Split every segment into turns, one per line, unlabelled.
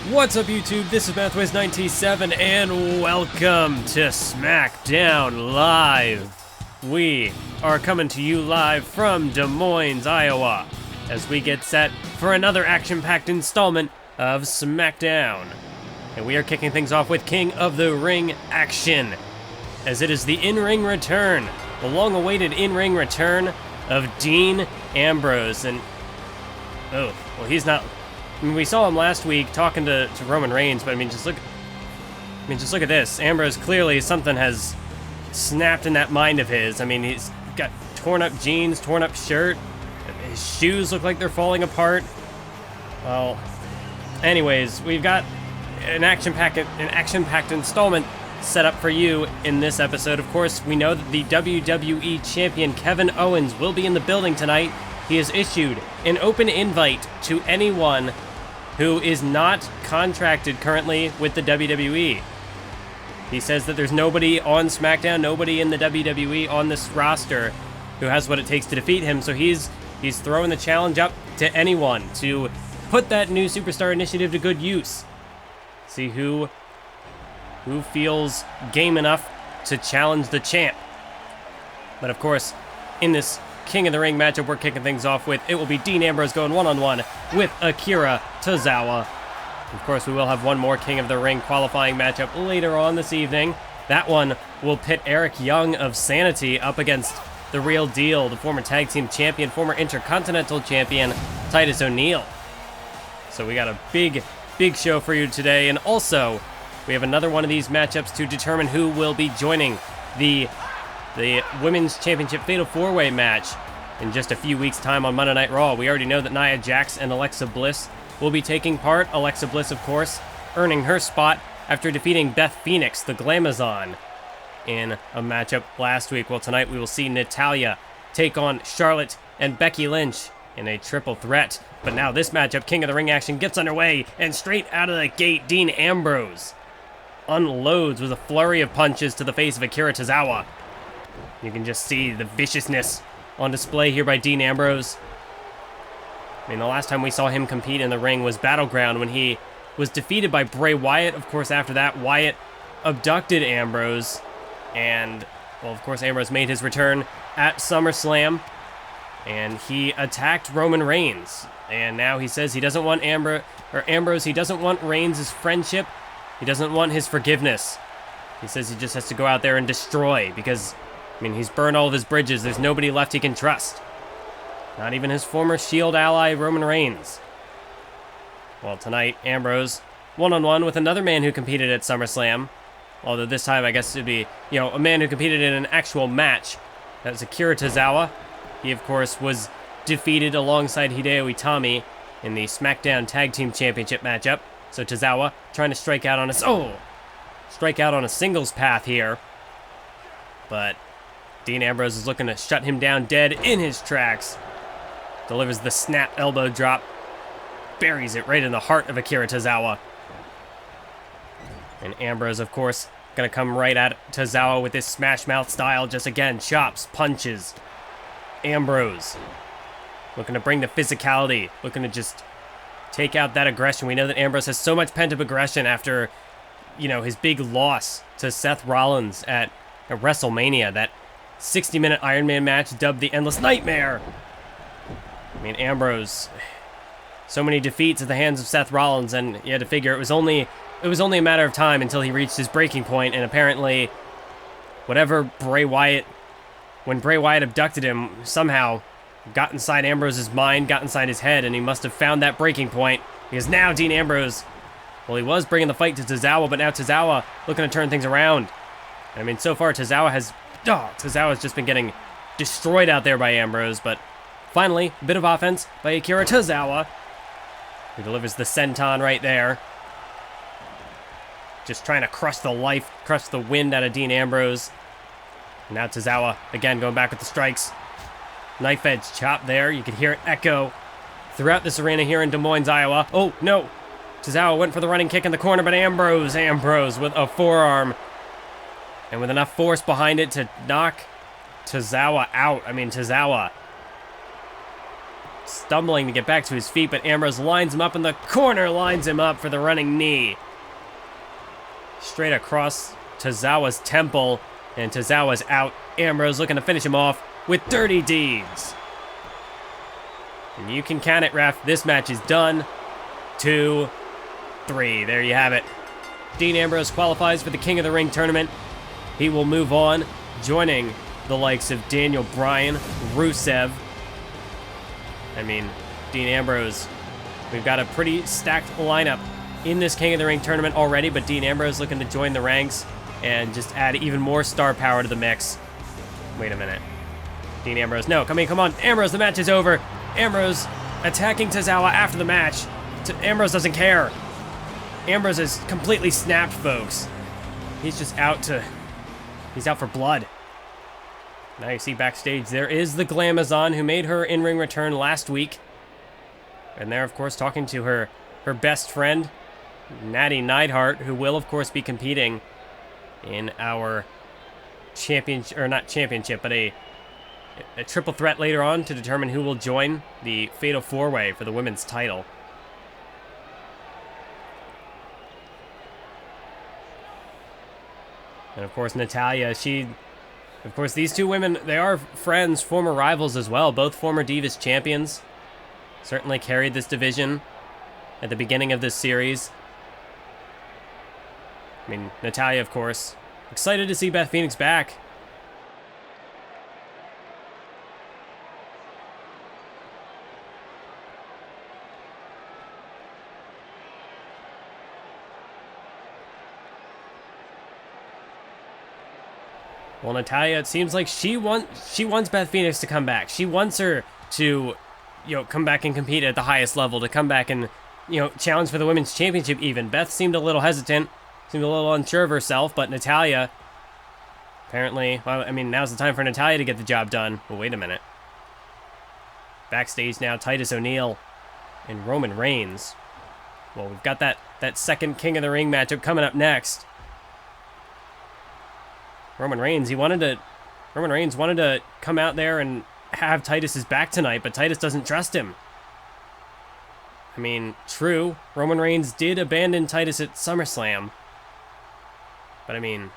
What's up, YouTube? This is Mathways97, and welcome to SmackDown Live. We are coming to you live from Des Moines, Iowa, as we get set for another action-packed installment of SmackDown. And we are kicking things off with King of the Ring action, as it is the in-ring return, the long-awaited in-ring return of Dean Ambrose. And, oh, well, he's not... I mean, we saw him last week talking to Roman Reigns, but just look at this. Ambrose, clearly something has snapped in that mind of his. I mean, he's got torn up jeans, torn up shirt. His shoes look like they're falling apart. Well, anyways, we've got an action-packed installment set up for you in this episode. Of course, we know that the WWE Champion Kevin Owens will be in the building tonight. He has issued an open invite to anyone who is not contracted currently with the WWE. He says that there's nobody on SmackDown, nobody in the WWE on this roster who has what it takes to defeat him, so he's throwing the challenge up to anyone to put that new Superstar Initiative to good use. See who feels game enough to challenge the champ. But of course, in this King of the Ring matchup we're kicking things off with, it will be Dean Ambrose going one-on-one with Akira Tozawa. Of course, we will have one more King of the Ring qualifying matchup later on this evening. That one will pit Eric Young of Sanity up against the Real Deal, the former tag team champion, former Intercontinental champion, Titus O'Neil. So we got a big show for you today, and also we have another one of these matchups to determine who will be joining the Women's Championship Fatal 4-Way match in just a few weeks' time on Monday Night Raw. We already know that Nia Jax and Alexa Bliss will be taking part. Alexa Bliss, of course, earning her spot after defeating Beth Phoenix, the Glamazon, in a matchup last week. Well, tonight we will see Natalya take on Charlotte and Becky Lynch in a triple threat. But now this matchup, King of the Ring action, gets underway, and straight out of the gate, Dean Ambrose unloads with a flurry of punches to the face of Akira Tozawa. You can just see the viciousness on display here by Dean Ambrose. I mean, the last time we saw him compete in the ring was Battleground, when he was defeated by Bray Wyatt. Of course, after that, Wyatt abducted Ambrose. And, well, of course, Ambrose made his return at SummerSlam. And he attacked Roman Reigns. And now he says he doesn't want Ambrose, he doesn't want Reigns' friendship. He doesn't want his forgiveness. He says he just has to go out there and destroy, because, I mean, he's burned all of his bridges. There's nobody left he can trust. Not even his former Shield ally, Roman Reigns. Well, tonight, Ambrose, one-on-one with another man who competed at SummerSlam. Although this time, I guess it'd be, a man who competed in an actual match. That was Akira Tozawa. He, of course, was defeated alongside Hideo Itami in the SmackDown Tag Team Championship matchup. So Tozawa trying to strike out on a singles path here. But Dean Ambrose is looking to shut him down dead in his tracks. Delivers the snap elbow drop. Buries it right in the heart of Akira Tozawa. And Ambrose, of course, going to come right at Tozawa with this smash mouth style. Just again, chops, punches. Ambrose looking to bring the physicality. Looking to just take out that aggression. We know that Ambrose has so much pent-up aggression after, his big loss to Seth Rollins at WrestleMania. That 60-minute Iron Man match dubbed the Endless Nightmare. I mean, Ambrose, so many defeats at the hands of Seth Rollins, and you had to figure it was only a matter of time until he reached his breaking point, and apparently, when Bray Wyatt abducted him, somehow got inside Ambrose's mind, got inside his head, and he must have found that breaking point, because now Dean Ambrose, well, he was bringing the fight to Tozawa, but now Tozawa looking to turn things around. I mean, so far, Tozawa's just been getting destroyed out there by Ambrose, but finally, a bit of offense by Akira Tozawa, who delivers the senton right there. Just trying to crush the wind out of Dean Ambrose. And now Tozawa, again, going back with the strikes. Knife edge chop there. You can hear it echo throughout this arena here in Des Moines, Iowa. Oh, no. Tozawa went for the running kick in the corner, but Ambrose with a forearm. And with enough force behind it to knock Tozawa out. I mean, Tozawa stumbling to get back to his feet, but Ambrose lines him up in the corner, lines him up for the running knee. Straight across Tozawa's temple, and Tozawa's out. Ambrose looking to finish him off with dirty deeds. And you can count it, ref. This match is done. 2, 3. There you have it. Dean Ambrose qualifies for the King of the Ring tournament. He will move on, joining the likes of Daniel Bryan, Rusev. I mean, Dean Ambrose, we've got a pretty stacked lineup in this King of the Ring tournament already, but Dean Ambrose looking to join the ranks and just add even more star power to the mix. Wait a minute. Dean Ambrose, no, come on. Ambrose, the match is over. Ambrose attacking Tozawa after the match. Ambrose doesn't care. Ambrose is completely snapped, folks. He's just he's out for blood. Now you see backstage, there is the Glamazon who made her in-ring return last week. And they're, of course, talking to her best friend, Natty Neidhart, who will, of course, be competing in our championship, or not championship, but a triple threat later on to determine who will join the Fatal 4-Way for the women's title. And, of course, Natalya, of course, these two women, they are friends, former rivals as well, both former Divas champions. Certainly carried this division at the beginning of this series. I mean, Natalya, of course, excited to see Beth Phoenix back. Well, Natalya, it seems like she wants Beth Phoenix to come back. She wants her to, come back and compete at the highest level, to come back and, challenge for the women's championship even. Beth seemed a little hesitant, seemed a little unsure of herself, but Natalya, apparently, well, I mean, now's the time for Natalya to get the job done. Well, wait a minute. Backstage now, Titus O'Neil and Roman Reigns. Well, we've got that second King of the Ring matchup coming up next. Roman Reigns wanted to come out there and have Titus's back tonight, but Titus doesn't trust him. I mean, true, Roman Reigns did abandon Titus at SummerSlam. But I mean,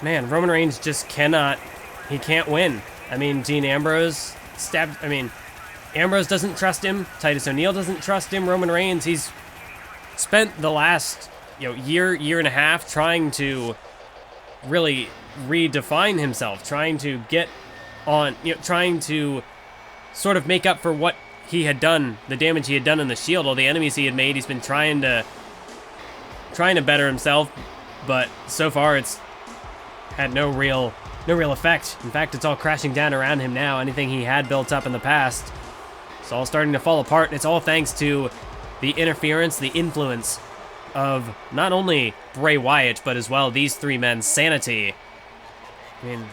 man, Roman Reigns just he can't win. I mean, Dean Ambrose Ambrose doesn't trust him. Titus O'Neil doesn't trust him. Roman Reigns, he's spent the last, year and a half trying to really redefine himself, trying to trying to sort of make up for what he had done, the damage he had done in the Shield, all the enemies he had made. He's been trying to better himself, but so far it's had no real effect. In fact, it's all crashing down around him now. Anything he had built up in the past, it's all starting to fall apart, and it's all thanks to the interference, the influence of not only Bray Wyatt, but as well these three men's sanity. I mean,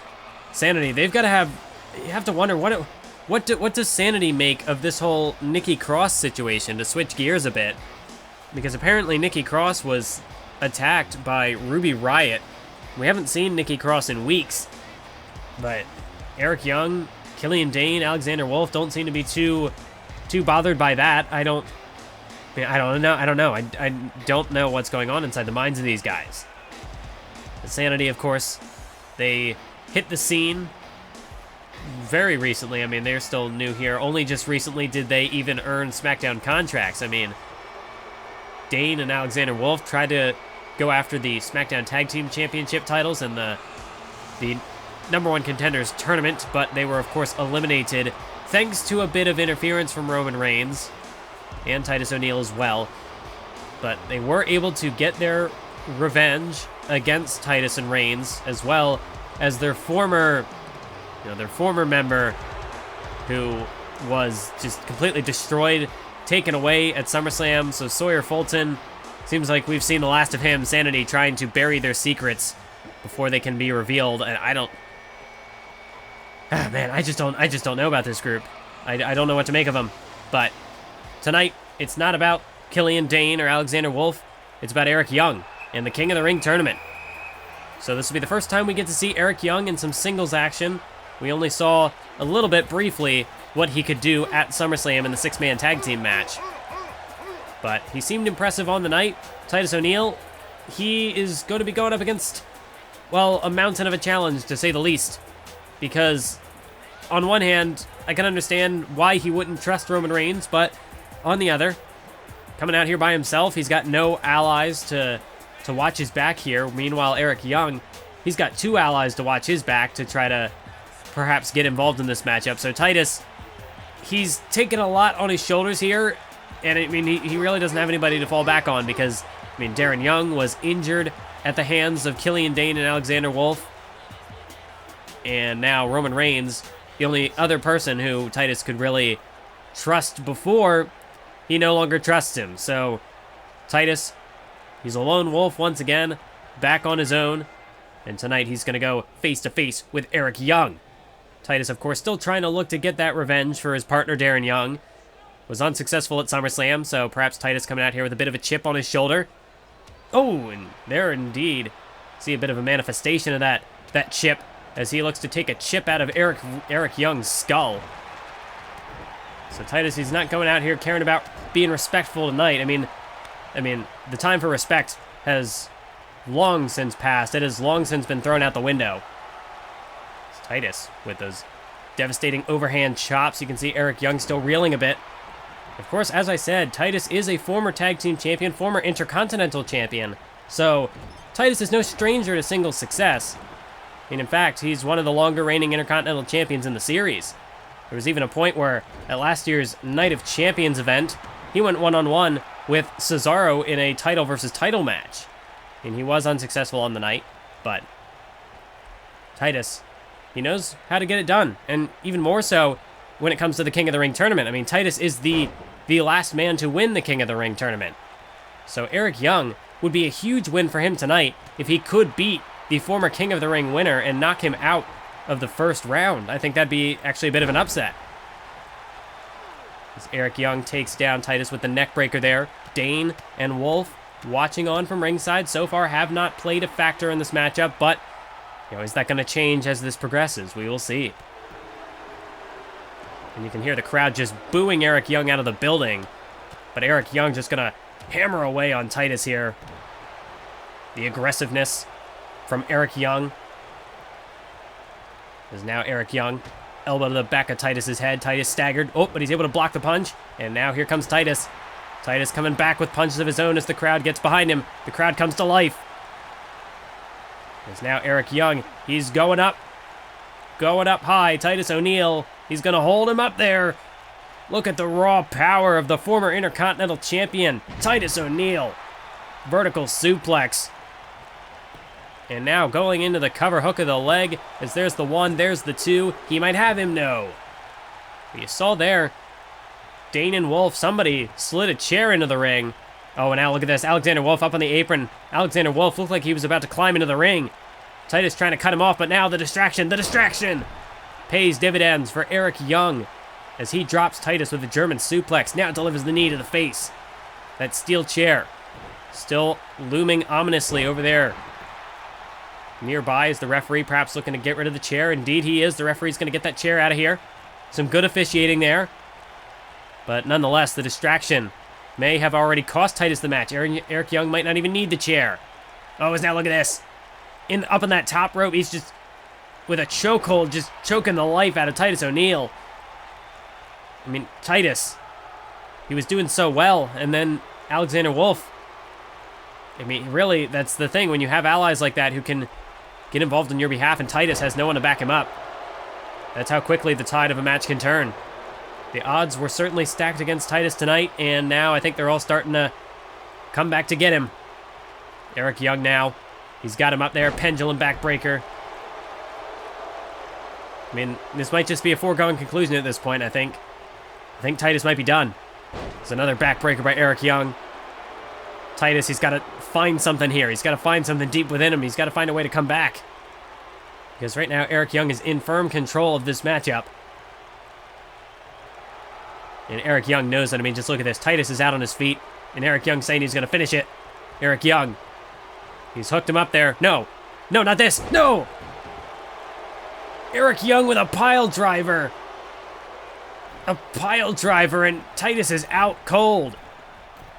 sanity, they've got to have, you have to wonder, what does sanity make of this whole Nikki Cross situation, to switch gears a bit? Because apparently Nikki Cross was attacked by Ruby Riott. We haven't seen Nikki Cross in weeks, but Eric Young, Killian Dane, Alexander Wolf don't seem to be too bothered by that. I don't know. I don't know what's going on inside the minds of these guys. The Sanity, of course, they hit the scene very recently. I mean, they're still new here. Only just recently did they even earn SmackDown contracts. I mean, Dane and Alexander Wolf tried to go after the SmackDown Tag Team Championship titles in the number one contenders tournament, but they were, of course, eliminated thanks to a bit of interference from Roman Reigns and Titus O'Neil as well. But they were able to get their revenge against Titus and Reigns, as well as their former member, who was just completely destroyed, taken away at SummerSlam. So Sawyer Fulton, seems like we've seen the last of him. Sanity trying to bury their secrets before they can be revealed, and I just don't know about this group. I don't know what to make of them. But tonight, it's not about Killian Dane or Alexander Wolf. It's about Eric Young and the King of the Ring tournament. So this will be the first time we get to see Eric Young in some singles action. We only saw a little bit briefly what he could do at SummerSlam in the 6-man tag team match. But he seemed impressive on the night. Titus O'Neil, he is going to be going up against, well, a mountain of a challenge, to say the least. Because, on one hand, I can understand why he wouldn't trust Roman Reigns, but on the other, coming out here by himself, he's got no allies to watch his back here. Meanwhile, Eric Young, he's got 2 allies to watch his back to try to perhaps get involved in this matchup. So Titus, he's taken a lot on his shoulders here, and I mean, he really doesn't have anybody to fall back on because, I mean, Darren Young was injured at the hands of Killian Dane and Alexander Wolf, and now Roman Reigns, the only other person who Titus could really trust before, he no longer trusts him. So Titus, he's a lone wolf once again, back on his own, and tonight he's going to go face-to-face with Eric Young. Titus, of course, still trying to look to get that revenge for his partner Darren Young. Was unsuccessful at SummerSlam, so perhaps Titus coming out here with a bit of a chip on his shoulder. Oh, and there indeed. See a bit of a manifestation of that chip as he looks to take a chip out of Eric Young's skull. So Titus, he's not going out here caring about being respectful tonight. I mean, the time for respect has long since passed. It has long since been thrown out the window. It's Titus with those devastating overhand chops. You can see Eric Young still reeling a bit. Of course, as I said, Titus is a former tag team champion, former intercontinental champion. So Titus is no stranger to singles success. I mean, in fact, he's one of the longer reigning intercontinental champions in the series. There was even a point where at last year's Night of Champions event, he went one-on-one with Cesaro in a title versus title match. And he was unsuccessful on the night, but Titus, he knows how to get it done. And even more so when it comes to the King of the Ring tournament. I mean, Titus is the last man to win the King of the Ring tournament. So Eric Young would be a huge win for him tonight if he could beat the former King of the Ring winner and knock him out of the first round. I think that'd be actually a bit of an upset. As Eric Young takes down Titus with the neck breaker there. Dane and Wolf watching on from ringside so far have not played a factor in this matchup, but is that going to change as this progresses? We will see. And you can hear the crowd just booing Eric Young out of the building. But Eric Young just going to hammer away on Titus here. The aggressiveness from Eric Young. As now Eric Young, elbow to the back of Titus's head. Titus staggered. Oh, but he's able to block the punch. And now here comes Titus. Titus coming back with punches of his own as the crowd gets behind him. The crowd comes to life. As now Eric Young, he's going up. Going up high. Titus O'Neil, he's going to hold him up there. Look at the raw power of the former Intercontinental Champion, Titus O'Neil. Vertical suplex. And now going into the cover hook of the leg, as there's the 1, there's the 2. He might have him, no. But you saw there, Dane and Wolf, somebody slid a chair into the ring. Oh, and now look at this, Alexander Wolf up on the apron. Alexander Wolf looked like he was about to climb into the ring. Titus trying to cut him off, but now the distraction pays dividends for Eric Young as he drops Titus with a German suplex. Now delivers the knee to the face. That steel chair still looming ominously over there. Nearby is the referee, perhaps looking to get rid of the chair. Indeed he is. The referee's going to get that chair out of here. Some good officiating there. But nonetheless, the distraction may have already cost Titus the match. Eric Young might not even need the chair. Oh, now look at this. Up on that top rope, he's just with a chokehold, just choking the life out of Titus O'Neil. I mean, Titus, he was doing so well, and then Alexander Wolf. I mean, really, that's the thing. When you have allies like that who can get involved on your behalf, and Titus has no one to back him up, that's how quickly the tide of a match can turn. The odds were certainly stacked against Titus tonight, and now I think they're all starting to come back to get him. Eric Young now. He's got him up there, pendulum backbreaker. I mean, this might just be a foregone conclusion at this point, I think. I think Titus might be done. There's another backbreaker by Eric Young. Titus, he's got to find something here. He's got to find something deep within him. He's got to find a way to come back. Because right now, Eric Young is in firm control of this matchup. And Eric Young knows that. I mean, just look at this. Titus is out on his feet, and Eric Young saying he's going to finish it. Eric Young. He's hooked him up there. No. No, not this. No! Eric Young with a pile driver. A pile driver, and Titus is out cold.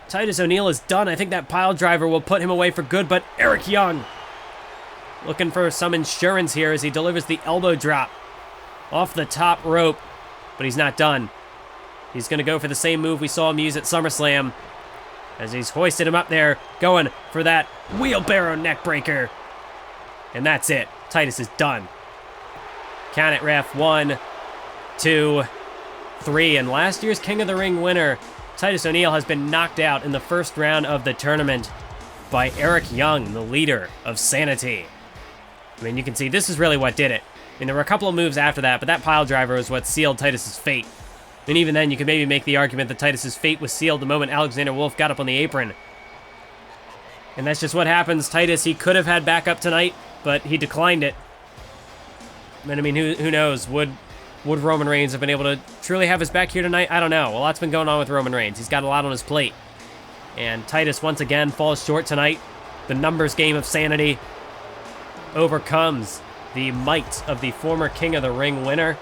Titus O'Neil is done. I think that pile driver will put him away for good, but Eric Young looking for some insurance here as he delivers the elbow drop off the top rope, but he's not done. He's going to go for the same move we saw him use at SummerSlam as he's hoisted him up there, going for that wheelbarrow neckbreaker. And that's it. Titus is done. Count it, ref. 1, 2, 3. And last year's King of the Ring winner, Titus O'Neil, has been knocked out in the first round of the tournament by Eric Young, the leader of Sanity. I mean, you can see this is really what did it. I mean, there were a couple of moves after that, but that pile driver was what sealed Titus's fate. And even then, you could maybe make the argument that Titus's fate was sealed the moment Alexander Wolf got up on the apron. And that's just what happens. Titus, he could have had backup tonight, but he declined it. And I mean, who knows? Would Roman Reigns have been able to truly have his back here tonight? I don't know. A lot's been going on with Roman Reigns. He's got a lot on his plate. And Titus, once again, falls short tonight. The numbers game of Sanity overcomes the might of the former King of the Ring winner.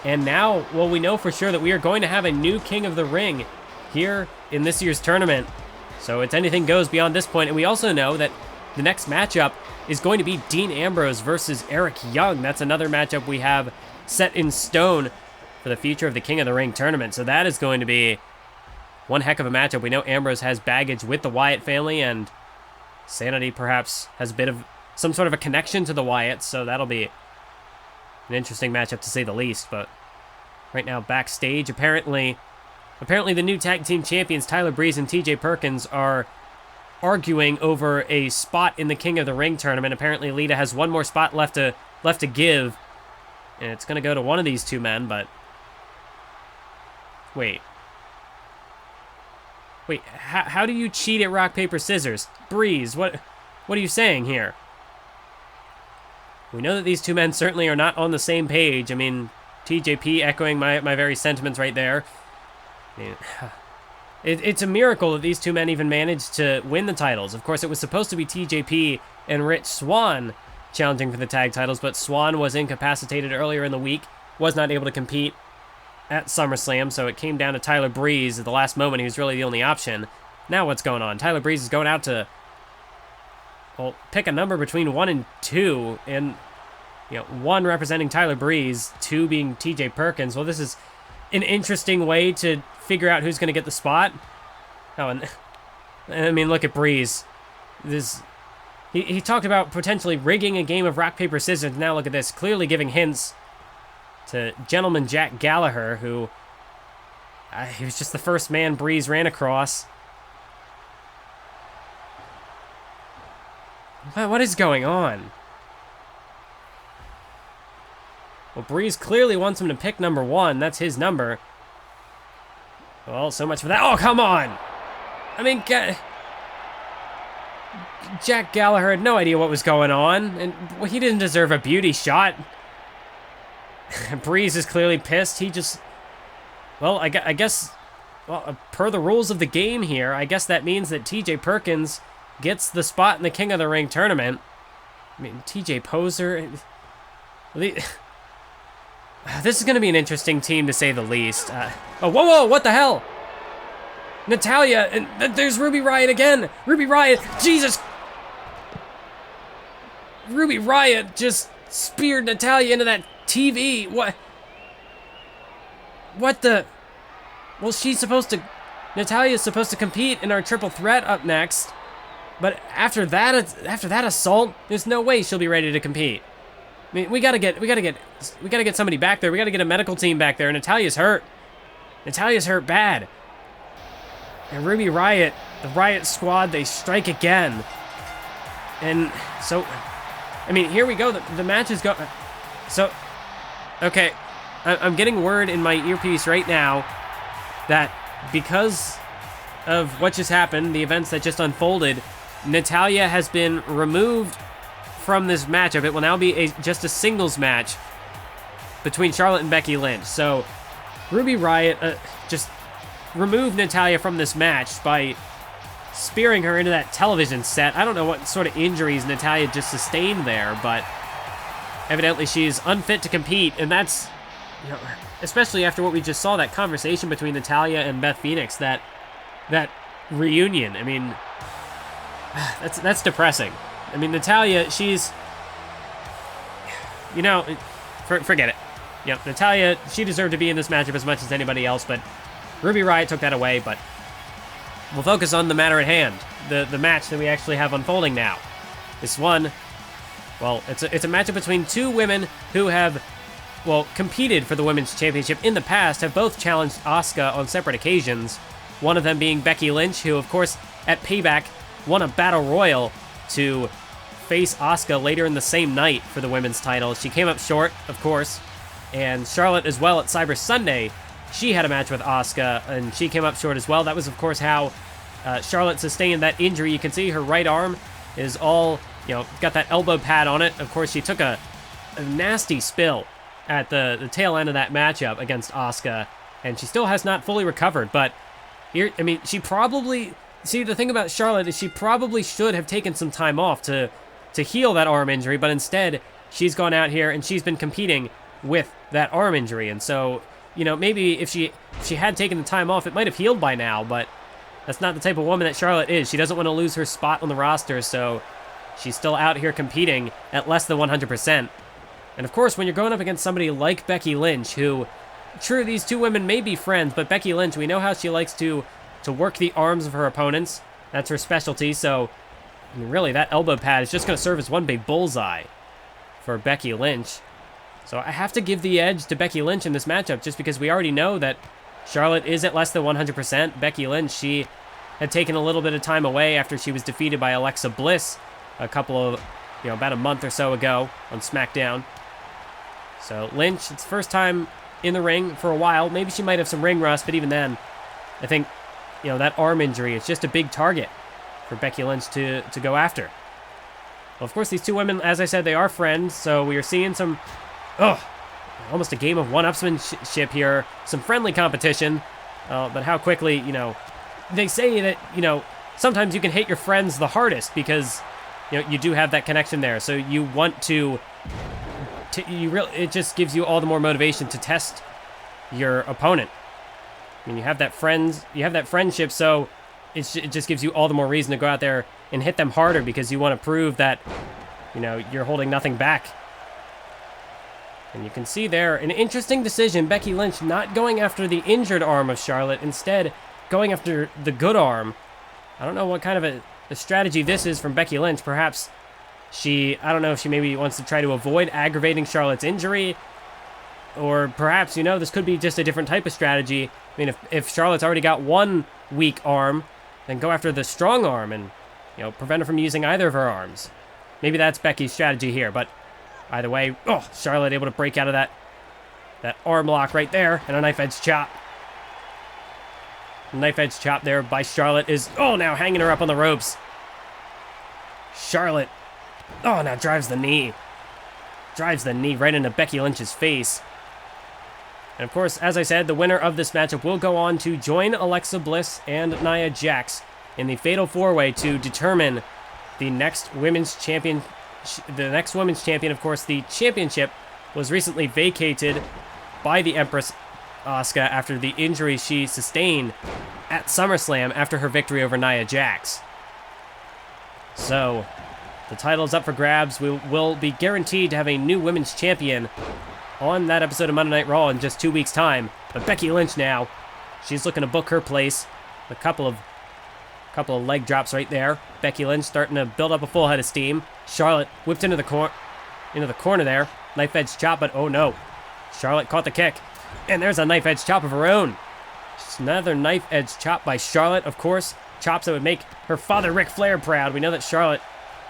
And now, well, we know for sure that we are going to have a new King of the Ring here in this year's tournament. So it's anything goes beyond this point. And we also know that the next matchup is going to be Dean Ambrose versus Eric Young. That's another matchup we have set in stone for the future of the King of the Ring tournament. So that is going to be one heck of a matchup. We know Ambrose has baggage with the Wyatt family, and Sanity perhaps has a bit of some sort of a connection to the Wyatts, so that'll be an interesting matchup to say the least. But right now, backstage, apparently the new tag team champions, Tyler Breeze and TJ Perkins, are arguing over a spot in the King of the Ring tournament. Apparently, Lita has one more spot left to give, and it's going to go to one of these two men, but wait, how do you cheat at rock, paper, scissors? Breeze, what are you saying here? We know that these two men certainly are not on the same page. I mean, TJP echoing my very sentiments right there. I mean, it's a miracle that these two men even managed to win the titles. Of course, it was supposed to be TJP and Rich Swann challenging for the tag titles, but Swann was incapacitated earlier in the week, was not able to compete at SummerSlam, so it came down to Tyler Breeze at the last moment. He was really the only option. Now what's going on? Tyler Breeze is going out to, well, pick a number between 1 and 2, and 1 representing Tyler Breeze, 2 being TJ Perkins. Well, this is an interesting way to figure out who's going to get the spot. Oh, and I mean, look at Breeze. He talked about potentially rigging a game of rock, paper, scissors. Now look at this, clearly giving hints to Gentleman Jack Gallagher, who he was just the first man Breeze ran across. What is going on? Well, Breeze clearly wants him to pick number 1. That's his number. Well, so much for that. Oh, come on! I mean, Jack Gallagher had no idea what was going on, and he didn't deserve a beauty shot. Breeze is clearly pissed. He just... Well, I guess... Well, per the rules of the game here, I guess that means that TJ Perkins gets the spot in the King of the Ring tournament. I mean, TJ Poser... This is going to be an interesting team, to say the least. Oh, whoa, what the hell? Natalya, and there's Ruby Riott again. Ruby Riott, Jesus. Ruby Riott just speared Natalya into that TV. What the? Well, Natalya's supposed to compete in our triple threat up next. But after that assault, there's no way she'll be ready to compete. I mean, we gotta get somebody back there. We gotta get a medical team back there. Natalya's hurt. Natalya's hurt bad. And Ruby Riott, the Riott Squad, they strike again. And so, I mean, here we go. The match is going. So, okay, I'm getting word in my earpiece right now that because of what just happened, the events that just unfolded, Natalya has been removed from this matchup. It will now be just a singles match between Charlotte and Becky Lynch. So Ruby Riott just removed Natalya from this match by spearing her into that television set. I don't know what sort of injuries Natalya just sustained there, but evidently she's unfit to compete, and that's, you know, especially after what we just saw, that conversation between Natalya and Beth Phoenix, that reunion. I mean, that's depressing. I mean, Natalya, she's, you know, forget it. Yep, Natalya, she deserved to be in this matchup as much as anybody else, but Ruby Riott took that away. But we'll focus on the matter at hand, the match that we actually have unfolding now. This one, well, it's a matchup between two women who have, well, competed for the Women's Championship in the past, have both challenged Asuka on separate occasions. One of them being Becky Lynch, who, of course, at Payback, won a Battle Royal to face Asuka later in the same night for the women's title. She came up short, of course, and Charlotte as well at Cyber Sunday, she had a match with Asuka, and she came up short as well. That was, of course, how Charlotte sustained that injury. You can see her right arm is all, you know, got that elbow pad on it. Of course, she took a nasty spill at the tail end of that matchup against Asuka, and she still has not fully recovered. But here, I mean, she probably, see, the thing about Charlotte is she probably should have taken some time off to heal that arm injury, but instead she's gone out here and she's been competing with that arm injury. And so, you know, maybe if she had taken the time off, it might have healed by now, but that's not the type of woman that Charlotte is. She doesn't want to lose her spot on the roster, so she's still out here competing at less than 100%. And of course, when you're going up against somebody like Becky Lynch, who, true, these two women may be friends, but Becky Lynch, we know how she likes to work the arms of her opponents. That's her specialty, so I mean, really, that elbow pad is just going to serve as one big bullseye for Becky Lynch. So I have to give the edge to Becky Lynch in this matchup, just because we already know that Charlotte is at less than 100%. Becky Lynch, she had taken a little bit of time away after she was defeated by Alexa Bliss a couple of, you know, about a month or so ago on SmackDown. So Lynch, it's first time in the ring for a while. Maybe she might have some ring rust, but even then, I think, you know, that arm injury is just a big target for Becky Lynch to go after. Well, of course, these two women, as I said, they are friends, so we are seeing some, almost a game of one-upsmanship here, some friendly competition, but how quickly, you know, they say that, you know, sometimes you can hit your friends the hardest because, you know, you do have that connection there, so you want to it just gives you all the more motivation to test your opponent. I mean, you have that friendship, so it just gives you all the more reason to go out there and hit them harder because you want to prove that, you know, you're holding nothing back. And you can see there an interesting decision. Becky Lynch not going after the injured arm of Charlotte, instead going after the good arm. I don't know what kind of a strategy this is from Becky Lynch. Perhaps I don't know if she maybe wants to try to avoid aggravating Charlotte's injury, or perhaps, you know, this could be just a different type of strategy. I mean, if Charlotte's already got one weak arm, then go after the strong arm and, you know, prevent her from using either of her arms. Maybe that's Becky's strategy here, but either way, Charlotte able to break out of that arm lock right there, and a knife edge chop. Knife edge chop there by Charlotte is, now hanging her up on the ropes. Charlotte, now drives the knee. Drives the knee right into Becky Lynch's face. And of course, as I said, the winner of this matchup will go on to join Alexa Bliss and Nia Jax in the Fatal 4-Way to determine the next women's champion. Of course, the championship was recently vacated by the Empress Asuka after the injury she sustained at SummerSlam after her victory over Nia Jax. So, the title is up for grabs. We will be guaranteed to have a new women's champion on that episode of Monday Night Raw in just 2 weeks' time. But Becky Lynch now, she's looking to book her place. A couple of leg drops right there. Becky Lynch starting to build up a full head of steam. Charlotte whipped into the corner there. Knife edge chop, but oh no. Charlotte caught the kick. And there's a knife edge chop of her own. Just another knife edge chop by Charlotte, of course. Chops that would make her father Ric Flair proud. We know that Charlotte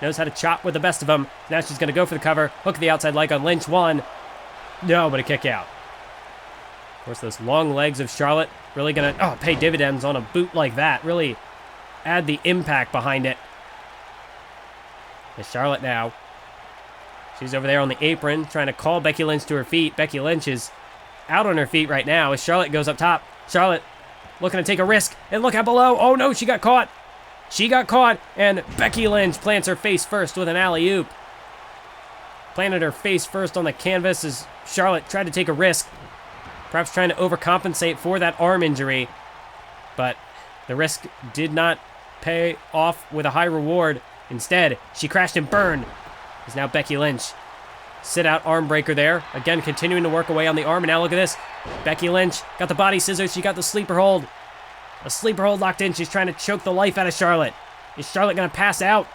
knows how to chop with the best of them. Now she's going to go for the cover. Hook the outside leg on Lynch. One. No, but a kick out. Of course, those long legs of Charlotte really going to pay dividends on a boot like that. Really add the impact behind it. It's Charlotte now. She's over there on the apron trying to call Becky Lynch to her feet. Becky Lynch is out on her feet right now as Charlotte goes up top. Charlotte looking to take a risk. And look out below. Oh no, she got caught. She got caught, and Becky Lynch plants her face first with an alley-oop. Planted her face first on the canvas as Charlotte tried to take a risk. Perhaps trying to overcompensate for that arm injury. But the risk did not pay off with a high reward. Instead, she crashed and burned. Is now Becky Lynch. Sit out arm breaker there. Again, continuing to work away on the arm. And now look at this. Becky Lynch got the body scissors. She got the sleeper hold. A sleeper hold locked in. She's trying to choke the life out of Charlotte. Is Charlotte going to pass out?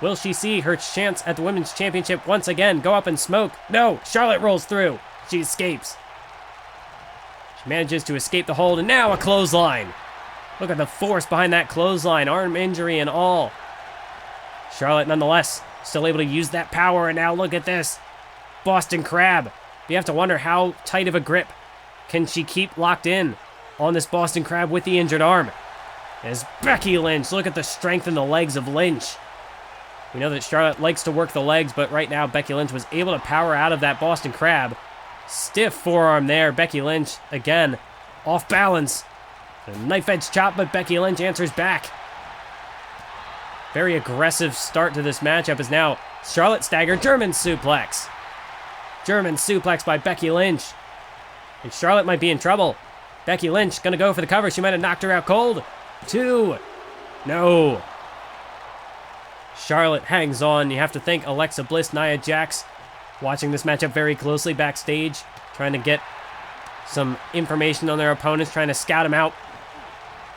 Will she see her chance at the Women's Championship once again go up in smoke? No, Charlotte rolls through. She escapes. She manages to escape the hold, and now a clothesline. Look at the force behind that clothesline, arm injury and all. Charlotte, nonetheless, still able to use that power, and now look at this. Boston Crab. You have to wonder how tight of a grip can she keep locked in on this Boston Crab with the injured arm. As Becky Lynch, look at the strength in the legs of Lynch. We know that Charlotte likes to work the legs, but right now Becky Lynch was able to power out of that Boston Crab. Stiff forearm there. Becky Lynch, again, off balance. A knife edge chop, but Becky Lynch answers back. Very aggressive start to this matchup is now Charlotte stagger, German suplex. German suplex by Becky Lynch. And Charlotte might be in trouble. Becky Lynch gonna go for the cover. She might have knocked her out cold. 2. No. Charlotte hangs on. You have to thank Alexa Bliss, Nia Jax, watching this matchup very closely backstage, trying to get some information on their opponents, trying to scout them out.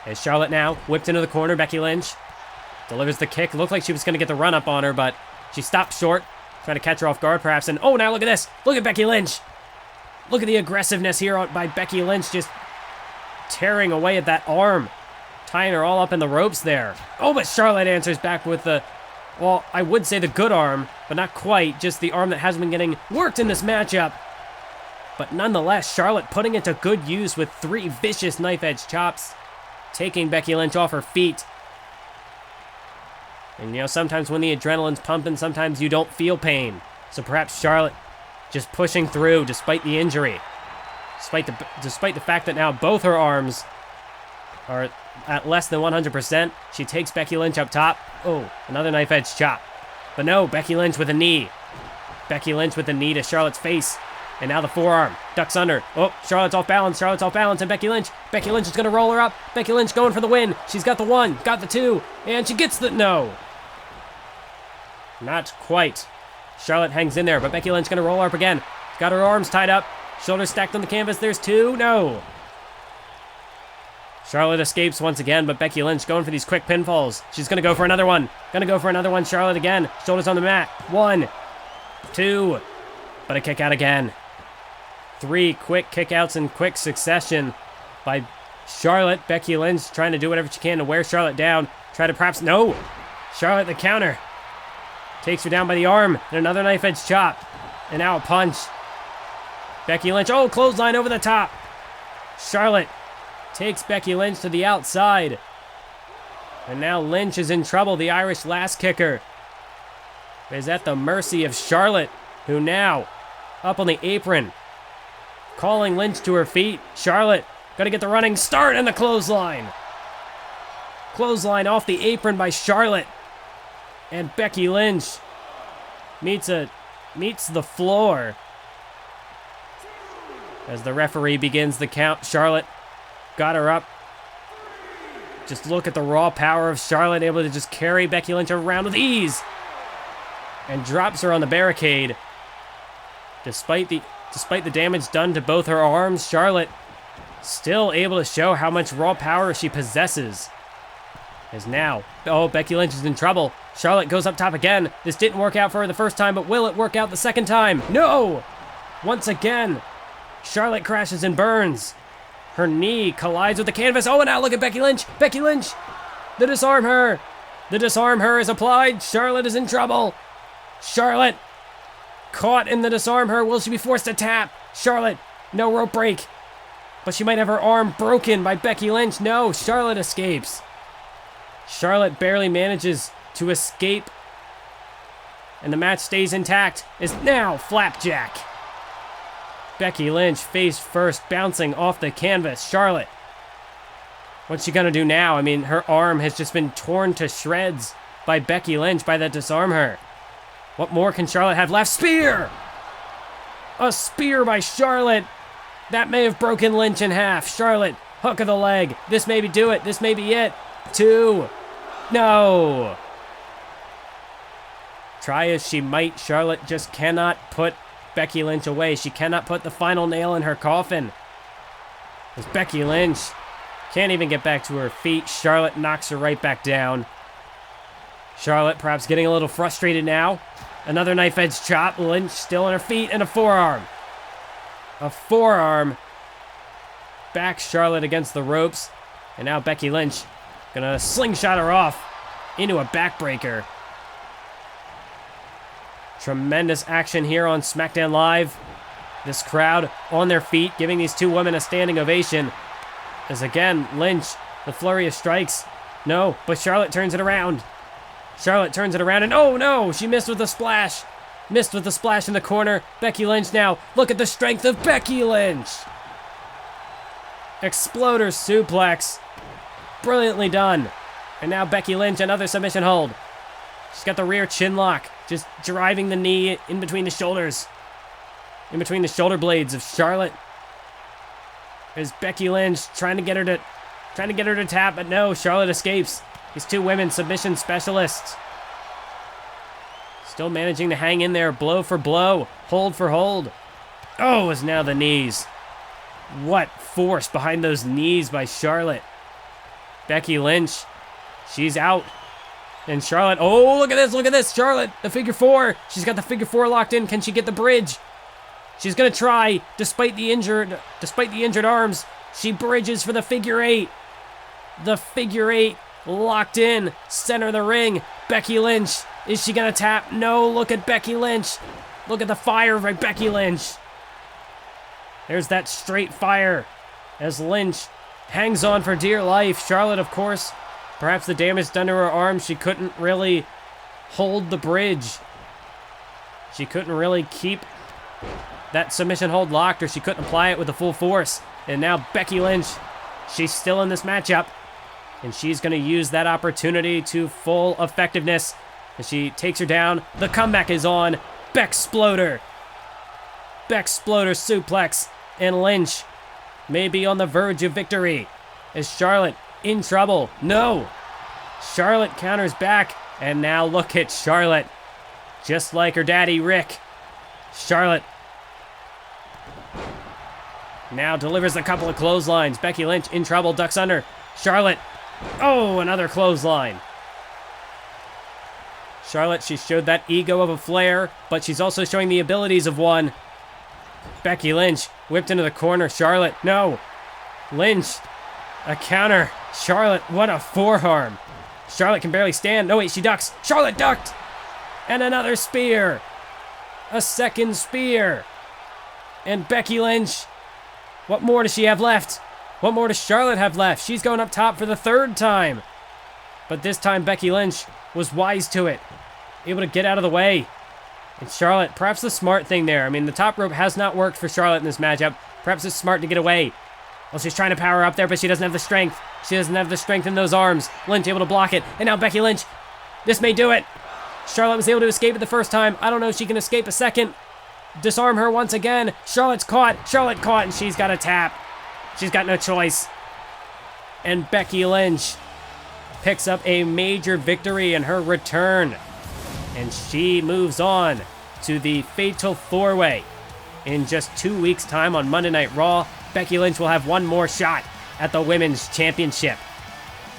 As Charlotte now whipped into the corner, Becky Lynch delivers the kick. Looked like she was going to get the run up on her, but she stopped short, trying to catch her off guard perhaps. And oh, now look at this. Look at Becky Lynch. Look at the aggressiveness here by Becky Lynch, just tearing away at that arm, tying her all up in the ropes there. Oh, but Charlotte answers back with the, well, I would say the good arm, but not quite, just the arm that hasn't been getting worked in this matchup. But nonetheless, Charlotte putting it to good use with 3 vicious knife-edge chops, taking Becky Lynch off her feet. And, you know, sometimes when the adrenaline's pumping, sometimes you don't feel pain. So perhaps Charlotte just pushing through despite the injury. Despite the fact that now both her arms are at less than 100%, she takes Becky Lynch up top. Oh, another knife-edge chop. But no, Becky Lynch with a knee. Becky Lynch with the knee to Charlotte's face. And now the forearm. Ducks under. Oh, Charlotte's off balance. Charlotte's off balance. And Becky Lynch is going to roll her up. Becky Lynch going for the win. She's got the 1, got the 2, and she gets the... No. Not quite. Charlotte hangs in there, but Becky Lynch going to roll her up again. Got her arms tied up. Shoulders stacked on the canvas. There's 2. No. Charlotte escapes once again, but Becky Lynch going for these quick pinfalls. She's going to go for another one. Going to go for another one. Charlotte again. Shoulders on the mat. 1, 2, but a kick out again. 3 quick kickouts in quick succession by Charlotte. Becky Lynch trying to do whatever she can to wear Charlotte down. Try to perhaps... No! Charlotte the counter. Takes her down by the arm. And another knife-edge chop. And now a punch. Becky Lynch. Oh, clothesline over the top. Charlotte takes Becky Lynch to the outside. And now Lynch is in trouble. The Irish last kicker is at the mercy of Charlotte, who now up on the apron, calling Lynch to her feet. Charlotte gonna get the running start and the clothesline. Clothesline off the apron by Charlotte. And Becky Lynch meets the floor. As the referee begins the count, Charlotte got her up. Just look at the raw power of Charlotte, able to just carry Becky Lynch around with ease. And drops her on the barricade. Despite the damage done to both her arms, Charlotte still able to show how much raw power she possesses. As now, oh, Becky Lynch is in trouble. Charlotte goes up top again. This didn't work out for her the first time, but will it work out the second time? No! Once again, Charlotte crashes and burns. Her knee collides with the canvas. Oh, and now look at Becky Lynch. Becky Lynch, the disarm her. The disarm her is applied. Charlotte is in trouble. Charlotte caught in the disarm her. Will she be forced to tap? Charlotte, no rope break. But she might have her arm broken by Becky Lynch. No, Charlotte escapes. Charlotte barely manages to escape. And the match stays intact. Is now Flapjack. Becky Lynch face first, bouncing off the canvas. Charlotte, what's she gonna do now? I mean, her arm has just been torn to shreds by Becky Lynch, by that disarm her. What more can Charlotte have left? Spear! A spear by Charlotte. That may have broken Lynch in half. Charlotte, hook of the leg. This may do it. This may be it. 2. No. Try as she might, Charlotte just cannot put Becky Lynch away. She cannot put the final nail in her coffin. As Becky Lynch can't even get back to her feet, Charlotte knocks her right back down. Charlotte perhaps getting a little frustrated now. Another knife edge chop. Lynch still on her feet, and a forearm. A forearm. Back Charlotte against the ropes. And now Becky Lynch gonna slingshot her off into a backbreaker. Tremendous action here on SmackDown Live. This crowd on their feet, giving these two women a standing ovation. As again, Lynch, the flurry of strikes. No, but Charlotte turns it around. Charlotte turns it around, and oh no, she missed with a splash. Missed with the splash in the corner. Becky Lynch now. Look at the strength of Becky Lynch. Exploder suplex. Brilliantly done. And now Becky Lynch, another submission hold. She's got the rear chin lock, just driving the knee in between the shoulders. In between the shoulder blades of Charlotte. There's Becky Lynch trying to get her to tap, but no, Charlotte escapes. These two women submission specialists. Still managing to hang in there, blow for blow, hold for hold. Oh, is now the knees. What force behind those knees by Charlotte. Becky Lynch, she's out. And Charlotte, oh, look at this, Charlotte, the figure 4. She's got the figure 4 locked in. Can she get the bridge? She's gonna try, despite the injured arms. She bridges for the figure 8. The figure 8 locked in, center of the ring. Becky Lynch, is she gonna tap? No, look at Becky Lynch. Look at the fire by Becky Lynch. There's that straight fire as Lynch hangs on for dear life. Charlotte, of course, perhaps the damage done to her arm, she couldn't really hold the bridge. She couldn't really keep that submission hold locked, or she couldn't apply it with the full force. And now Becky Lynch, she's still in this matchup, and she's going to use that opportunity to full effectiveness as she takes her down. The comeback is on. Becksploder. Becksploder suplex, and Lynch may be on the verge of victory. Is Charlotte in trouble? No. Charlotte counters back, and now look at Charlotte. Just like her daddy, Rick. Charlotte now delivers a couple of clotheslines. Becky Lynch in trouble, ducks under. Charlotte, oh, another clothesline. Charlotte, she showed that ego of a Flair, but she's also showing the abilities of one. Becky Lynch whipped into the corner. Charlotte, no. Lynch, a counter. Charlotte, what a forearm. Charlotte can barely stand. No, wait, she ducks. Charlotte ducked. And another spear. A second spear. And Becky Lynch, what more does she have left? What more does Charlotte have left? She's going up top for the 3rd time. But this time Becky Lynch was wise to it. Able to get out of the way. And Charlotte, perhaps the smart thing there. I mean, the top rope has not worked for Charlotte in this matchup. Perhaps it's smart to get away. Well, she's trying to power up there, but she doesn't have the strength. She doesn't have the strength in those arms. Lynch able to block it. And now Becky Lynch. This may do it. Charlotte was able to escape it the first time. I don't know if she can escape a second. Disarm her once again. Charlotte's caught. Charlotte caught, and she's got a tap. She's got no choice. And Becky Lynch picks up a major victory in her return. And she moves on to the Fatal 4-Way. In just 2 weeks' time on Monday Night Raw, Becky Lynch will have one more shot at the Women's Championship.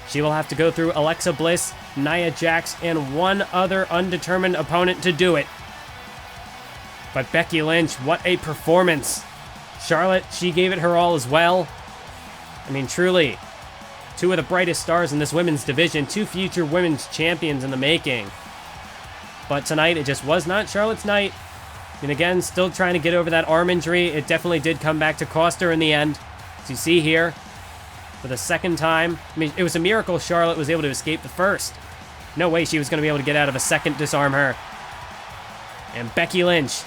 She will have to go through Alexa Bliss, Nia Jax, and one other undetermined opponent to do it. But Becky Lynch, what a performance. Charlotte, she gave it her all as well. I mean, truly, two of the brightest stars in this women's division, two future women's champions in the making. But tonight, it just was not Charlotte's night. And again, still trying to get over that arm injury. It definitely did come back to cost her in the end. As you see here, for the 2nd time. I mean, it was a miracle Charlotte was able to escape the first. No way she was going to be able to get out of a second disarm her. And Becky Lynch,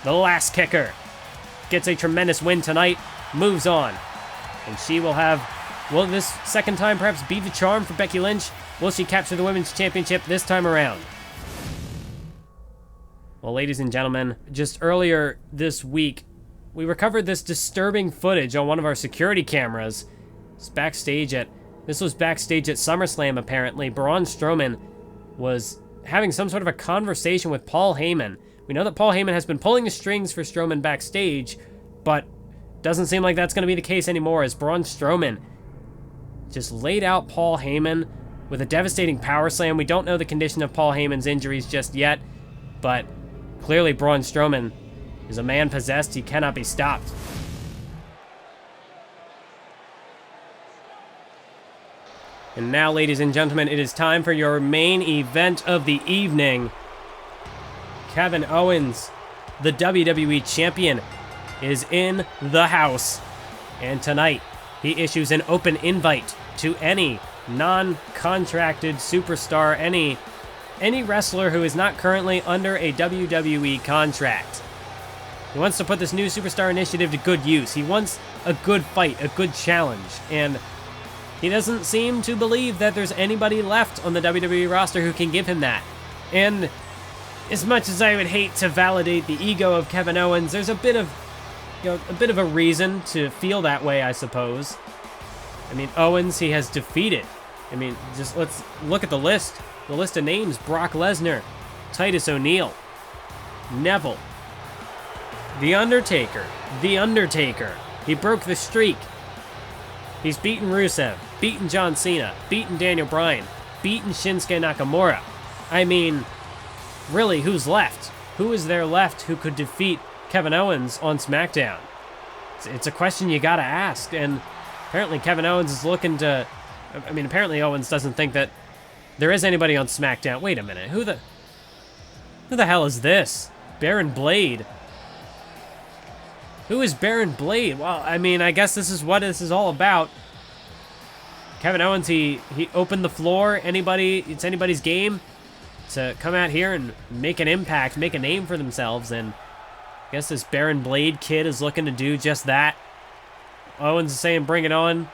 the last kicker, gets a tremendous win tonight, moves on. And she will have, will this 2nd time perhaps be the charm for Becky Lynch? Will she capture the Women's Championship this time around? Well, ladies and gentlemen, just earlier this week, we recovered this disturbing footage on one of our security cameras. This was backstage at SummerSlam, apparently. Braun Strowman was having some sort of a conversation with Paul Heyman. We know that Paul Heyman has been pulling the strings for Strowman backstage, but doesn't seem like that's going to be the case anymore, as Braun Strowman just laid out Paul Heyman with a devastating power slam. We don't know the condition of Paul Heyman's injuries just yet, but clearly Braun Strowman is a man possessed. He cannot be stopped. And now, ladies and gentlemen, it is time for your main event of the evening. Kevin Owens, the WWE Champion, is in the house. And tonight, he issues an open invite to any non-contracted superstar, any wrestler who is not currently under a WWE contract. He wants to put this new superstar initiative to good use. He wants a good fight, a good challenge, and he doesn't seem to believe that there's anybody left on the WWE roster who can give him that. And as much as I would hate to validate the ego of Kevin Owens, there's a bit of a reason to feel that way, I suppose. I mean, Owens, he has defeated. I mean, just let's look at the list. The list of names: Brock Lesnar, Titus O'Neil, Neville, The Undertaker. He broke the streak. He's beaten Rusev, beaten John Cena, beaten Daniel Bryan, beaten Shinsuke Nakamura. I mean, really, who's left? Who is there left who could defeat Kevin Owens on SmackDown? It's a question you gotta ask, and apparently Kevin Owens is looking to... I mean, apparently Owens doesn't think that there is anybody on SmackDown. Wait a minute, who the hell is this? Baron Blade. Who is Baron Blade? Well, I mean, I guess this is what this is all about. Kevin Owens, he opened the floor. It's anybody's game to come out here and make an impact, make a name for themselves, and I guess this Baron Blade kid is looking to do just that. Owens is saying, bring it on.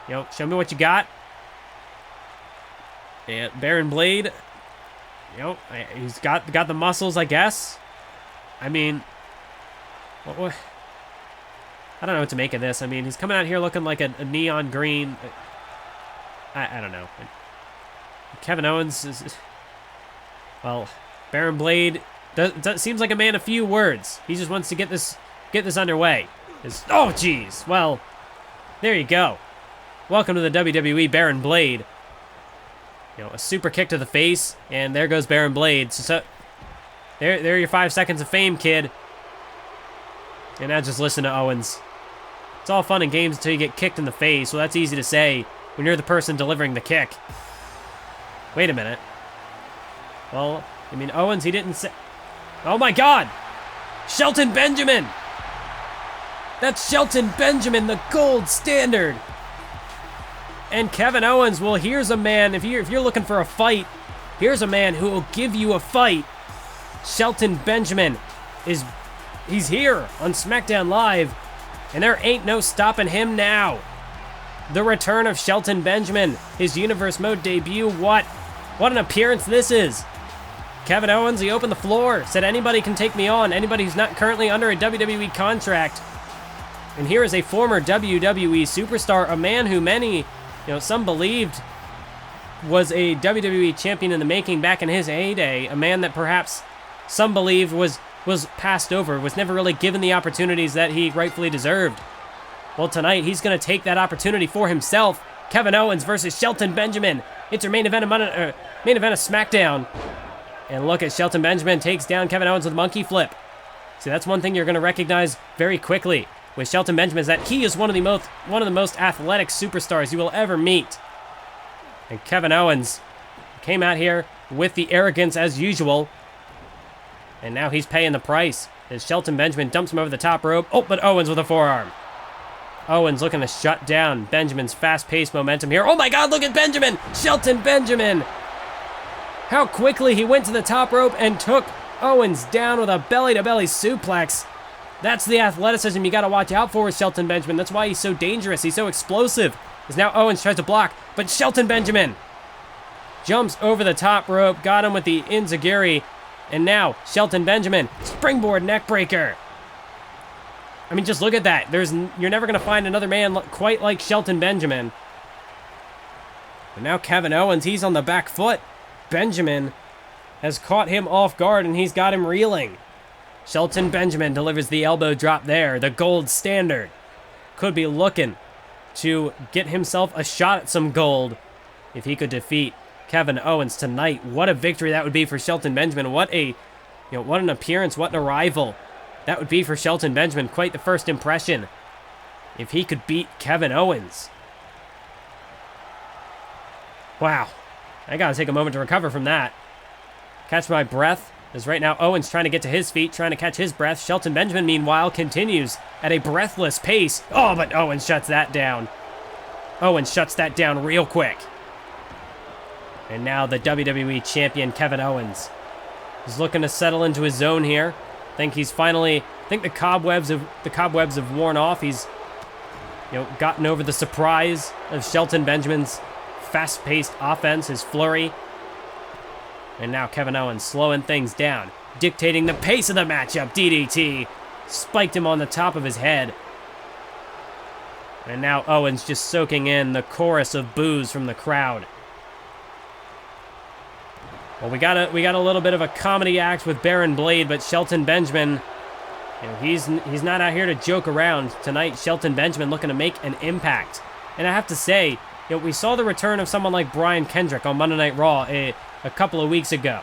Show me what you got. And Baron Blade, he's got the muscles, I guess. I mean, what? I don't know what to make of this. I mean, he's coming out here looking like a neon green. I don't know. Kevin Owens is... Well, Baron Blade seems like a man of few words. He just wants to get this underway. Oh, jeez. Well, there you go. Welcome to the WWE, Baron Blade. A super kick to the face, and there goes Baron Blade. So there are your 5 seconds of fame, kid. And now just listen to Owens. It's all fun and games until you get kicked in the face. Well, that's easy to say when you're the person delivering the kick. Wait a minute. Well, I mean, Owens, he didn't say... Oh my God! Shelton Benjamin! That's Shelton Benjamin, the gold standard! And Kevin Owens, well, here's a man, if you're looking for a fight, here's a man who will give you a fight. Shelton Benjamin he's here on SmackDown Live, and there ain't no stopping him now. The return of Shelton Benjamin, his Universe Mode debut. What an appearance this is. Kevin Owens, he opened the floor, said anybody can take me on, anybody who's not currently under a WWE contract. And here is a former WWE superstar, a man who many, some believed was a WWE champion in the making back in his heyday, a man that perhaps some believed was passed over, was never really given the opportunities that he rightfully deserved. Well, tonight, he's going to take that opportunity for himself. Kevin Owens versus Shelton Benjamin. It's your main event of SmackDown. And look at Shelton Benjamin takes down Kevin Owens with a monkey flip. See, that's one thing you're going to recognize very quickly with Shelton Benjamin, is that he is one of the most athletic superstars you will ever meet. And Kevin Owens came out here with the arrogance as usual. And now he's paying the price as Shelton Benjamin dumps him over the top rope. Oh, but Owens with a forearm. Owens looking to shut down Benjamin's fast-paced momentum here. Oh my God, look at Benjamin! Shelton Benjamin! How quickly he went to the top rope and took Owens down with a belly-to-belly suplex. That's the athleticism you got to watch out for with Shelton Benjamin. That's why he's so dangerous. He's so explosive. As now Owens tries to block, but Shelton Benjamin jumps over the top rope, got him with the enziguri, And now, Shelton Benjamin, springboard neckbreaker. I mean, just look at that. You're never going to find another man quite like Shelton Benjamin. And now Kevin Owens, he's on the back foot. Benjamin has caught him off guard, and he's got him reeling. Shelton Benjamin delivers the elbow drop there, the gold standard. Could be looking to get himself a shot at some gold if he could defeat Kevin Owens tonight. What a victory that would be for Shelton Benjamin. What an appearance, what an arrival that would be for Shelton Benjamin. Quite the first impression if he could beat Kevin Owens. Wow. I gotta take a moment to recover from that. Catch my breath, as right now Owens trying to get to his feet, trying to catch his breath. Shelton Benjamin, meanwhile, continues at a breathless pace. Oh, but Owens shuts that down. Owens shuts that down real quick. And now the WWE Champion, Kevin Owens, is looking to settle into his zone here. I think the cobwebs have worn off. He's, gotten over the surprise of Shelton Benjamin's fast-paced offense, his flurry. And now Kevin Owens slowing things down, dictating the pace of the matchup. DDT spiked him on the top of his head. And now Owens just soaking in the chorus of boos from the crowd. Well, we got a little bit of a comedy act with Baron Blade, but Shelton Benjamin, he's not out here to joke around tonight. Shelton Benjamin looking to make an impact. And I have to say, we saw the return of someone like Brian Kendrick on Monday Night Raw a couple of weeks ago.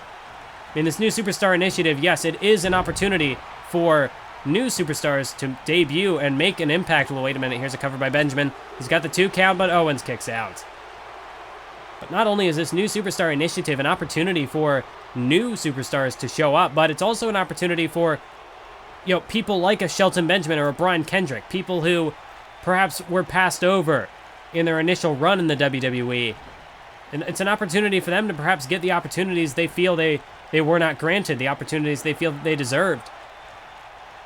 In this new Superstar Initiative, yes, it is an opportunity for new superstars to debut and make an impact. Well, wait a minute, here's a cover by Benjamin. He's got the 2 count, but Owens kicks out. But not only is this new Superstar Initiative an opportunity for new superstars to show up, but it's also an opportunity for, people like a Shelton Benjamin or a Brian Kendrick, people who perhaps were passed over in their initial run in the WWE. And it's an opportunity for them to perhaps get the opportunities they feel they were not granted, the opportunities they feel that they deserved.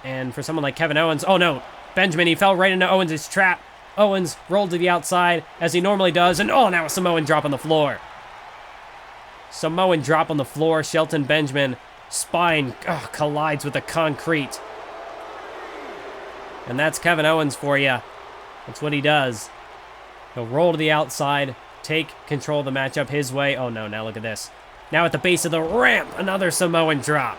And for someone like Kevin Owens, oh no, Benjamin, he fell right into Owens' trap. Owens rolled to the outside, as he normally does, and now a Samoan drop on the floor. Samoan drop on the floor. Shelton Benjamin, spine collides with the concrete. And that's Kevin Owens for you. That's what he does. He'll roll to the outside, take control of the matchup his way. Oh no, now look at this. Now at the base of the ramp, another Samoan drop.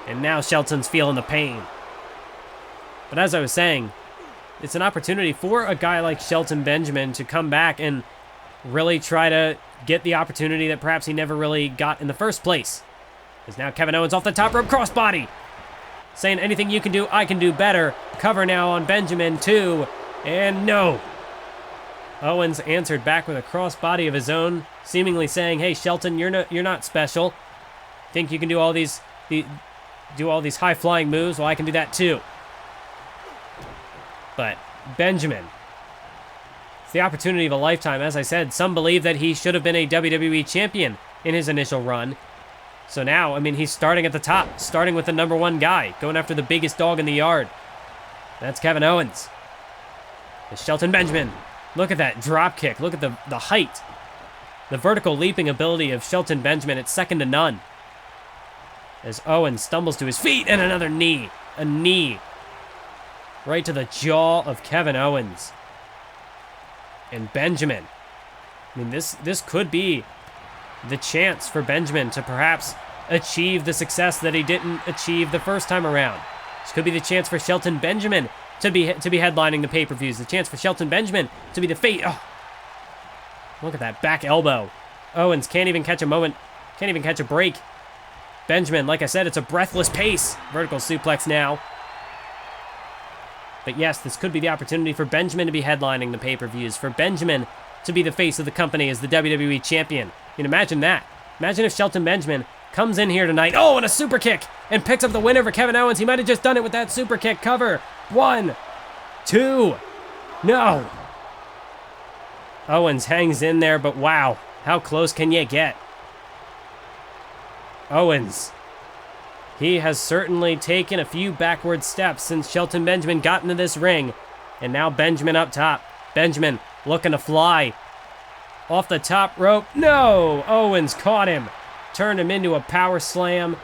And now Shelton's feeling the pain. But as I was saying, it's an opportunity for a guy like Shelton Benjamin to come back and really try to get the opportunity that perhaps he never really got in the first place. Because now Kevin Owens off the top rope, crossbody. Saying anything you can do, I can do better. Cover now on Benjamin, too. And no. Owens answered back with a crossbody of his own, seemingly saying, hey, Shelton, you're not special. Think you can do all these high-flying moves? Well, I can do that, too. But Benjamin, it's the opportunity of a lifetime. As I said, some believe that he should have been a WWE champion in his initial run. So now, he's starting at the top, starting with the number 1 guy, going after the biggest dog in the yard. That's Kevin Owens. It's Shelton Benjamin. Look at that drop kick. Look at the height. The vertical leaping ability of Shelton Benjamin, it's second to none. As Owens stumbles to his feet, and another knee. A knee. Right to the jaw of Kevin Owens. And Benjamin. This could be the chance for Benjamin to perhaps achieve the success that he didn't achieve the first time around. This could be the chance for Shelton Benjamin to be headlining the pay-per-views. The chance for Shelton Benjamin to be the face. Oh. Look at that back elbow. Owens can't even catch a moment. Can't even catch a break. Benjamin, like I said, it's a breathless pace. Vertical suplex now. But yes, this could be the opportunity for Benjamin to be headlining the pay-per-views, for Benjamin to be the face of the company as the WWE Champion. Imagine that. Imagine if Shelton Benjamin comes in here tonight, and a super kick, and picks up the win over Kevin Owens. He might have just done it with that super kick cover. 1, 2, no. Owens hangs in there, but wow, how close can you get? Owens. He has certainly taken a few backward steps since Shelton Benjamin got into this ring. And now Benjamin up top. Benjamin looking to fly. Off the top rope. No! Owens caught him. turned him into a power slam.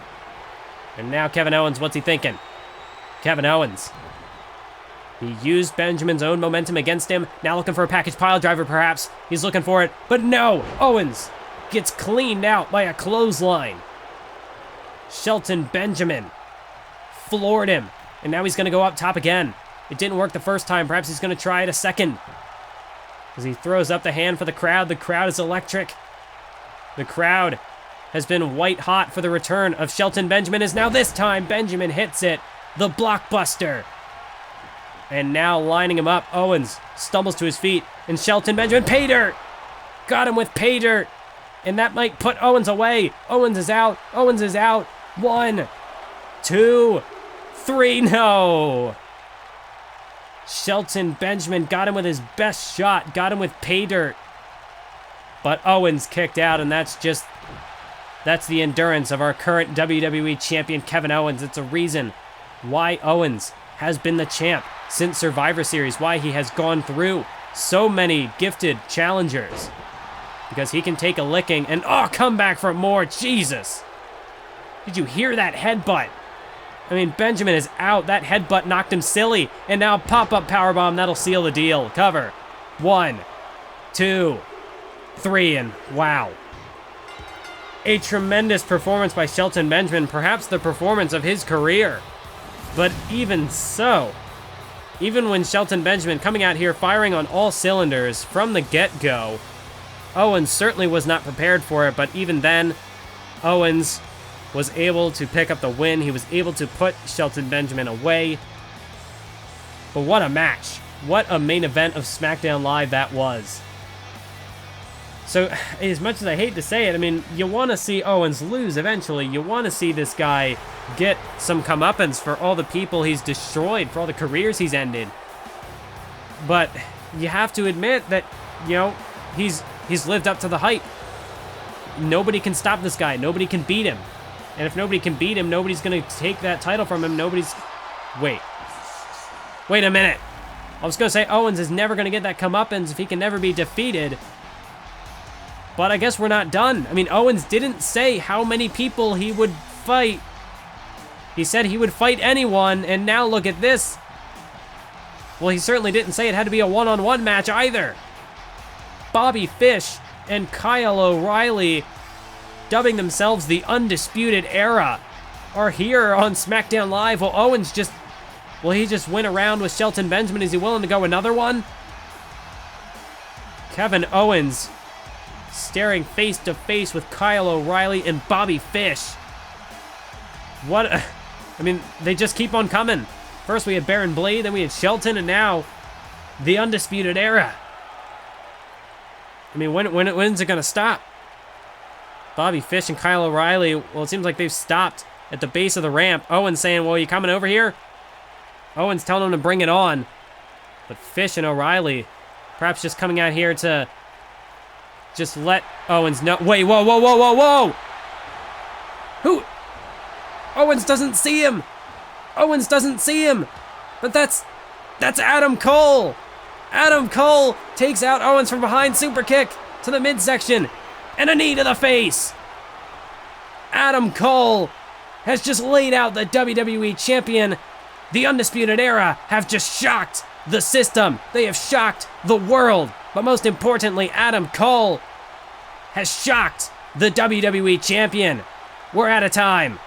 And now Kevin Owens, what's he thinking? Kevin Owens. He used Benjamin's own momentum against him. Now looking for a package pile driver, perhaps. He's looking for it, but no! Owens gets cleaned out by a clothesline. Shelton Benjamin floored him, and now he's going to go up top again. It didn't work the first time. Perhaps he's going to try it a second. As he throws up the hand for the crowd. The crowd is electric. The crowd has been white hot for the return of Shelton Benjamin. As now this time Benjamin hits it. The blockbuster. And now lining him up, Owens stumbles to his feet. And Shelton Benjamin, pay dirt! Got him with pay dirt. And that might put Owens away. Owens is out. Owens is out. 1, 2, 3, no! Shelton Benjamin got him with his best shot. Got him with pay dirt. But Owens kicked out, and that's the endurance of our current WWE champion, Kevin Owens. It's a reason why Owens has been the champ since Survivor Series, why he has gone through so many gifted challengers. Because he can take a licking and, come back for more. Jesus. Did you hear that headbutt? I mean, Benjamin is out. That headbutt knocked him silly. And now pop-up powerbomb. That'll seal the deal. Cover. 1, 2, 3, and wow. A tremendous performance by Shelton Benjamin. Perhaps the performance of his career. But even so, even when Shelton Benjamin coming out here firing on all cylinders from the get-go, Owens certainly was not prepared for it, but even then, Owens was able to pick up the win. He was able to put Shelton Benjamin away. But what a match. What a main event of SmackDown Live that was. So, as much as I hate to say it, I mean, you want to see Owens lose eventually. You want to see this guy get some comeuppance for all the people he's destroyed, for all the careers he's ended. But you have to admit that, you know, he's lived up to the hype. Nobody can stop this guy. Nobody can beat him. And if nobody can beat him, nobody's going to take that title from him. Wait a minute. I was going to say Owens is never going to get that comeuppance if he can never be defeated. But I guess we're not done. I mean, Owens didn't say how many people he would fight. He said he would fight anyone, and now look at this. Well, he certainly didn't say it had to be a one-on-one match either. Bobby Fish and Kyle O'Reilly, dubbing themselves the Undisputed Era, are here on SmackDown Live. Will Owens just went around with Shelton Benjamin? Is he willing to go another one? Kevin Owens staring face to face with Kyle O'Reilly and Bobby Fish. I mean, they just keep on coming. First we had Baron Blade, then we had Shelton, and now the Undisputed Era. I mean, when's it gonna stop? Bobby Fish and Kyle O'Reilly, well, it seems like they've stopped at the base of the ramp. Owens saying, well, you coming over here? Owens telling him to bring it on. But Fish and O'Reilly perhaps just coming out here to just let Owens know. Wait, whoa. Who? Owens doesn't see him. Owens doesn't see him. But that's Adam Cole. Adam Cole takes out Owens from behind, super kick to the midsection, and a knee to the face. Adam Cole has just laid out the WWE Champion. The Undisputed Era have just shocked the system. They have shocked the world. But most importantly, Adam Cole has shocked the WWE Champion. We're out of time.